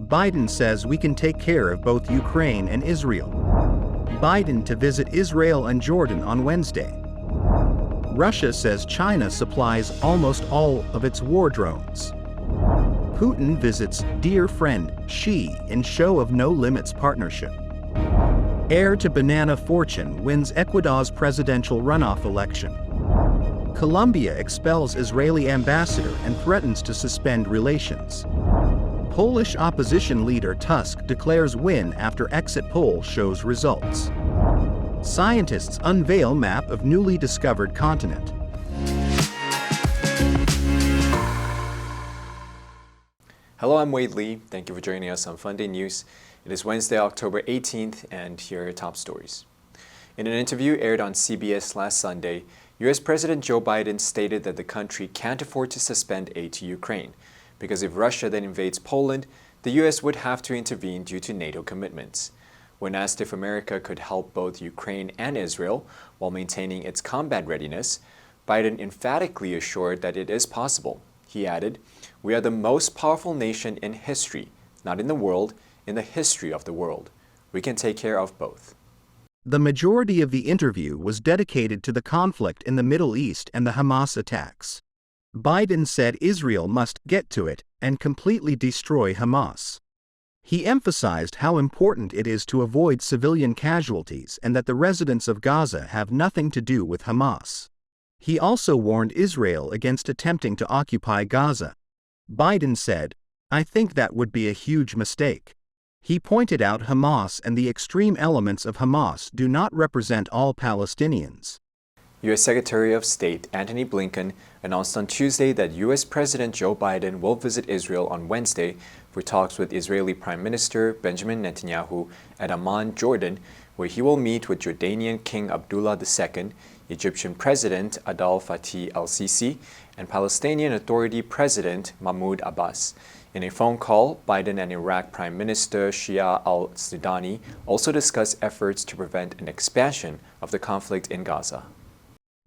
Biden says we can take care of both Ukraine and Israel. Biden to visit Israel and Jordan on Wednesday. Russia says China supplies almost all of its war drones. Putin visits dear friend Xi in show of no limits partnership. Heir to banana fortune wins Ecuador's presidential runoff election. Colombia expels Israeli ambassador and threatens to suspend relations. Polish opposition leader Tusk declares win after exit poll shows results. Scientists unveil map of newly discovered continent. Hello, I'm Wade Lee. Thank you for joining us on Funday News. It is Wednesday, October 18th, and here are your top stories. In an interview aired on CBS last Sunday, U.S. President Joe Biden stated that the country can't afford to suspend aid to Ukraine, because if Russia then invades Poland, the U.S. would have to intervene due to NATO commitments. When asked if America could help both Ukraine and Israel while maintaining its combat readiness, Biden emphatically assured that it is possible. He added, "We are the most powerful nation in history, not in the world, in the history of the world. We can take care of both." The majority of the interview was dedicated to the conflict in the Middle East and the Hamas attacks. Biden said Israel must get to it and completely destroy Hamas. He emphasized how important it is to avoid civilian casualties and that the residents of Gaza have nothing to do with Hamas. He also warned Israel against attempting to occupy Gaza. Biden said, "I think that would be a huge mistake." He pointed out Hamas and the extreme elements of Hamas do not represent all Palestinians. U.S. Secretary of State Antony Blinken announced on Tuesday that U.S. President Joe Biden will visit Israel on Wednesday for talks with Israeli Prime Minister Benjamin Netanyahu at Amman, Jordan, where he will meet with Jordanian King Abdullah II, Egyptian President Abdel Fattah el-Sisi, and Palestinian Authority President Mahmoud Abbas. In a phone call, Biden and Iraq Prime Minister Shia al-Sudani also discussed efforts to prevent an expansion of the conflict in Gaza.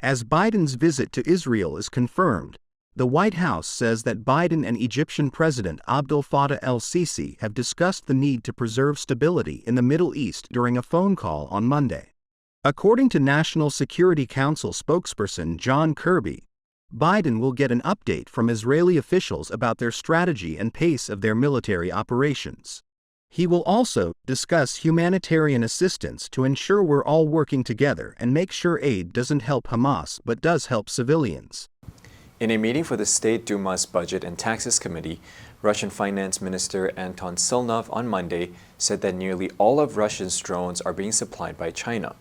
As Biden's visit to Israel is confirmed, the White House says that Biden and Egyptian President Abdel Fattah el-Sisi have discussed the need to preserve stability in the Middle East during a phone call on Monday. According to National Security Council spokesperson John Kirby, Biden will get an update from Israeli officials about their strategy and pace of their military operations. He will also discuss humanitarian assistance to ensure we're all working together and make sure aid doesn't help Hamas but does help civilians. In a meeting for the State Duma's Budget and Taxes Committee, Russian Finance Minister Anton Silnov on Monday said that nearly all of Russia's drones are being supplied by China.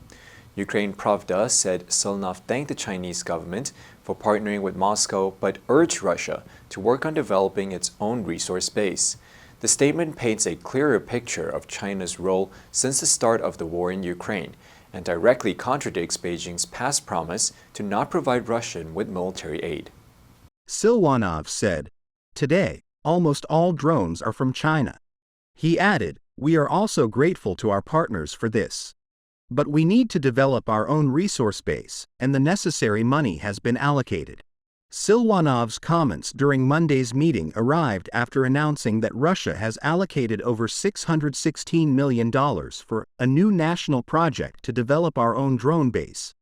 Ukraine Pravda said Silnov thanked the Chinese government for partnering with Moscow but urged Russia to work on developing its own resource base. The statement paints a clearer picture of China's role since the start of the war in Ukraine and directly contradicts Beijing's past promise to not provide Russia with military aid. Silwanov said, "Today, almost all drones are from China." He added, "We are also grateful to our partners for this. But we need to develop our own resource base, and the necessary money has been allocated." Silwanov's comments during Monday's meeting arrived after announcing that Russia has allocated over $616 million for a new national project to develop our own drone base,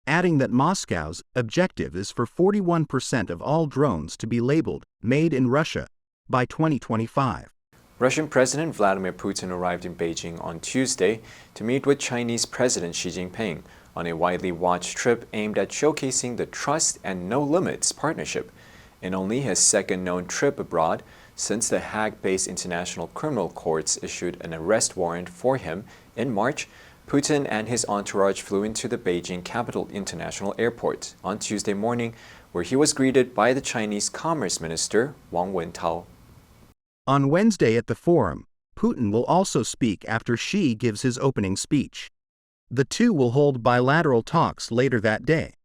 adding that Moscow's objective is for 41% of all drones to be labeled "Made in Russia" by 2025. Russian President Vladimir Putin arrived in Beijing on Tuesday to meet with Chinese President Xi Jinping on a widely watched trip aimed at showcasing the trust and no limits partnership, in only his second known trip abroad since the Hague-based International Criminal Courts issued an arrest warrant for him in March. Putin and his entourage flew into the Beijing Capital International Airport on Tuesday morning, where he was greeted by the Chinese Commerce Minister Wang Wentao. On Wednesday at the forum, Putin will also speak after Xi gives his opening speech. The two will hold bilateral talks later that day.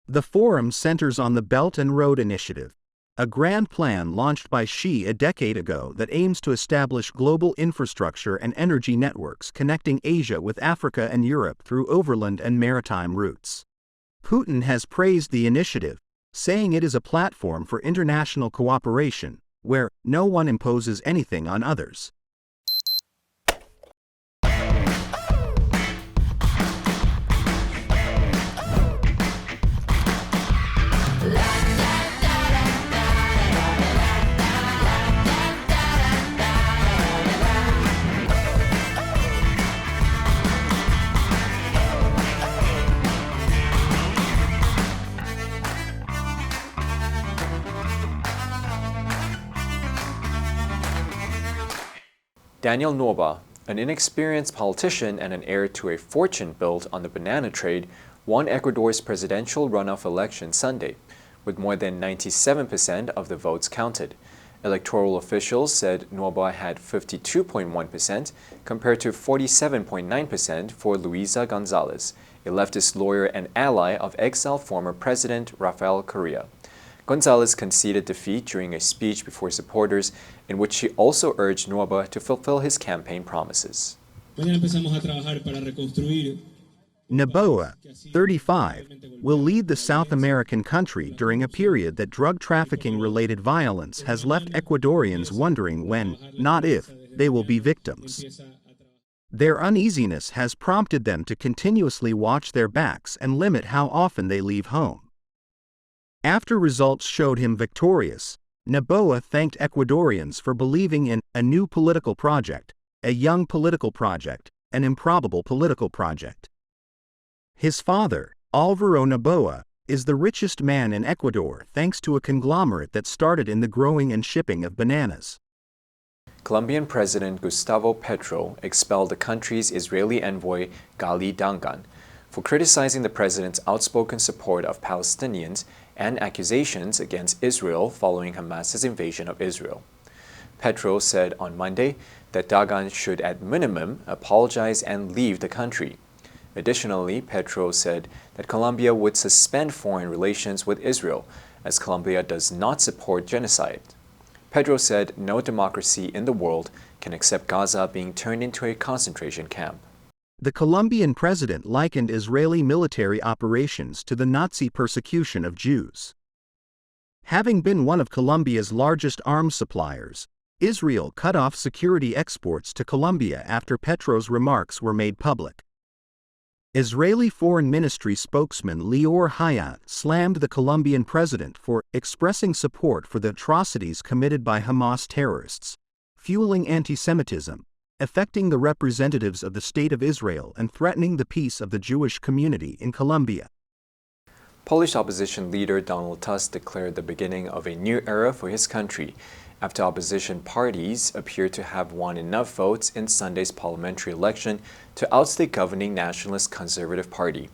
The forum centers on the Belt and Road Initiative, a grand plan launched by Xi a decade ago that aims to establish global infrastructure and energy networks connecting Asia with Africa and Europe through overland and maritime routes. Putin has praised the initiative, saying it is a platform for international cooperation, where no one imposes anything on others. Daniel Noboa, an inexperienced politician and an heir to a fortune built on the banana trade, won Ecuador's presidential runoff election Sunday, with more than 97% of the votes counted. Electoral officials said Noboa had 52.1% compared to 47.9% for Luisa Gonzalez, a leftist lawyer and ally of exiled former President Rafael Correa. Gonzalez conceded defeat during a speech before supporters in which she also urged Noboa to fulfill his campaign promises. Noboa, 35, will lead the South American country during a period that drug trafficking-related violence has left Ecuadorians wondering when, not if, they will be victims. Their uneasiness has prompted them to continuously watch their backs and limit how often they leave home. After results showed him victorious, Noboa thanked Ecuadorians for believing in a new political project, a young political project, an improbable political project. His father, Alvaro Noboa, is the richest man in Ecuador thanks to a conglomerate that started in the growing and shipping of bananas. Colombian President Gustavo Petro expelled the country's Israeli envoy Gali Dangan for criticizing the president's outspoken support of Palestinians and accusations against Israel following Hamas's invasion of Israel. Petro said on Monday that Dagan should at minimum apologize and leave the country. Additionally, Petro said that Colombia would suspend foreign relations with Israel, as Colombia does not support genocide. Petro said no democracy in the world can accept Gaza being turned into a concentration camp. The Colombian president likened Israeli military operations to the Nazi persecution of Jews. Having been one of Colombia's largest arms suppliers, Israel cut off security exports to Colombia after Petro's remarks were made public. Israeli Foreign Ministry spokesman Lior Hayat slammed the Colombian president for expressing support for the atrocities committed by Hamas terrorists, fueling anti-Semitism, affecting the representatives of the State of Israel and threatening the peace of the Jewish community in Colombia. Polish opposition leader Donald Tusk declared the beginning of a new era for his country after opposition parties appear to have won enough votes in Sunday's parliamentary election to oust the governing Nationalist Conservative Party.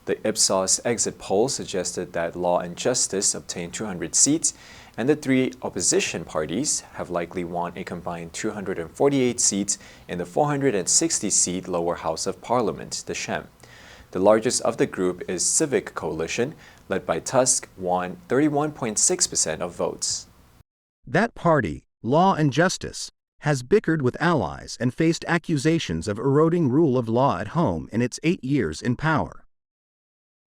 The Ipsos exit poll suggested that Law and Justice obtained 200 seats, and the three opposition parties have likely won a combined 248 seats in the 460-seat lower house of parliament, the Sejm. The largest of the group is Civic Coalition, led by Tusk, won 31.6% of votes. That party, Law and Justice, has bickered with allies and faced accusations of eroding rule of law at home in its 8 years in power.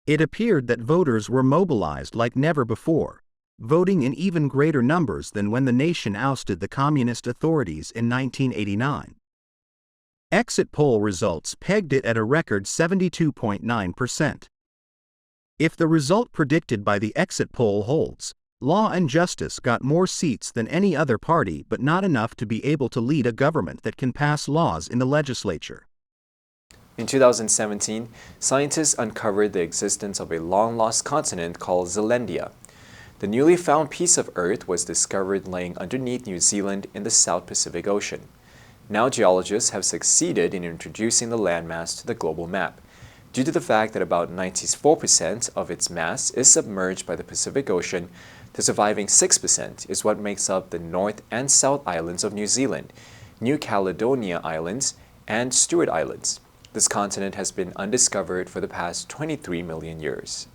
It appeared that voters were mobilized like never before, voting in even greater numbers than when the nation ousted the communist authorities in 1989. Exit poll results pegged it at a record 72.9%. If the result predicted by the exit poll holds, Law and Justice got more seats than any other party, but not enough to be able to lead a government that can pass laws in the legislature. In 2017, scientists uncovered the existence of a long-lost continent called Zealandia. The newly found piece of Earth was discovered laying underneath New Zealand in the South Pacific Ocean. Now geologists have succeeded in introducing the landmass to the global map, due to the fact that about 94% of its mass is submerged by the Pacific Ocean. The surviving 6% is what makes up the North and South Islands of New Zealand, New Caledonia Islands, and Stewart Islands. This continent has been undiscovered for the past 23 million years.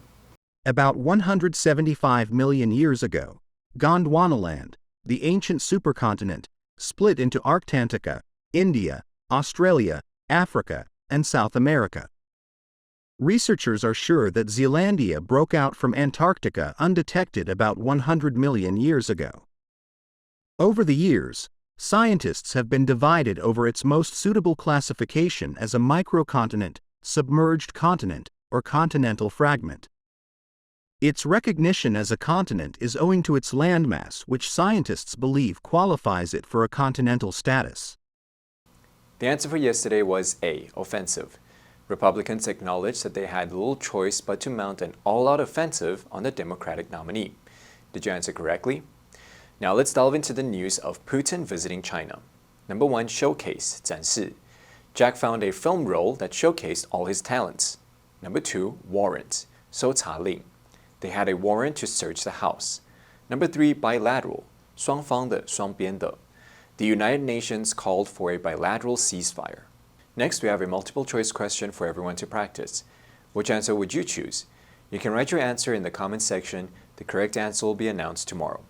About 175 million years ago, Gondwanaland, the ancient supercontinent, split into Arctantica, India, Australia, Africa, and South America. Researchers are sure that Zealandia broke out from Antarctica undetected about 100 million years ago. Over the years, scientists have been divided over its most suitable classification as a microcontinent, submerged continent, or continental fragment. Its recognition as a continent is owing to its landmass, which scientists believe qualifies it for a continental status. The answer for yesterday was A, offensive. Republicans acknowledged that they had little choice but to mount an all-out offensive on the Democratic nominee. Did you answer correctly? Now let's delve into the news of Putin visiting China. Number 1, showcase, 展示. Jack found a film role that showcased all his talents. Number 2, warrant, 搜查令. They had a warrant to search the house. Number 3, bilateral, 双方的，双边的. The United Nations called for a bilateral ceasefire. Next, we have a multiple choice question for everyone to practice. Which answer would you choose? You can write your answer in the comment section. The correct answer will be announced tomorrow.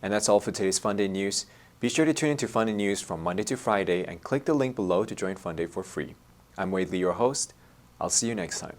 And that's all for today's Funday news. Be sure to tune into Funday news from Monday to Friday and click the link below to join Funday for free. I'm Wade Lee, your host. I'll see you next time.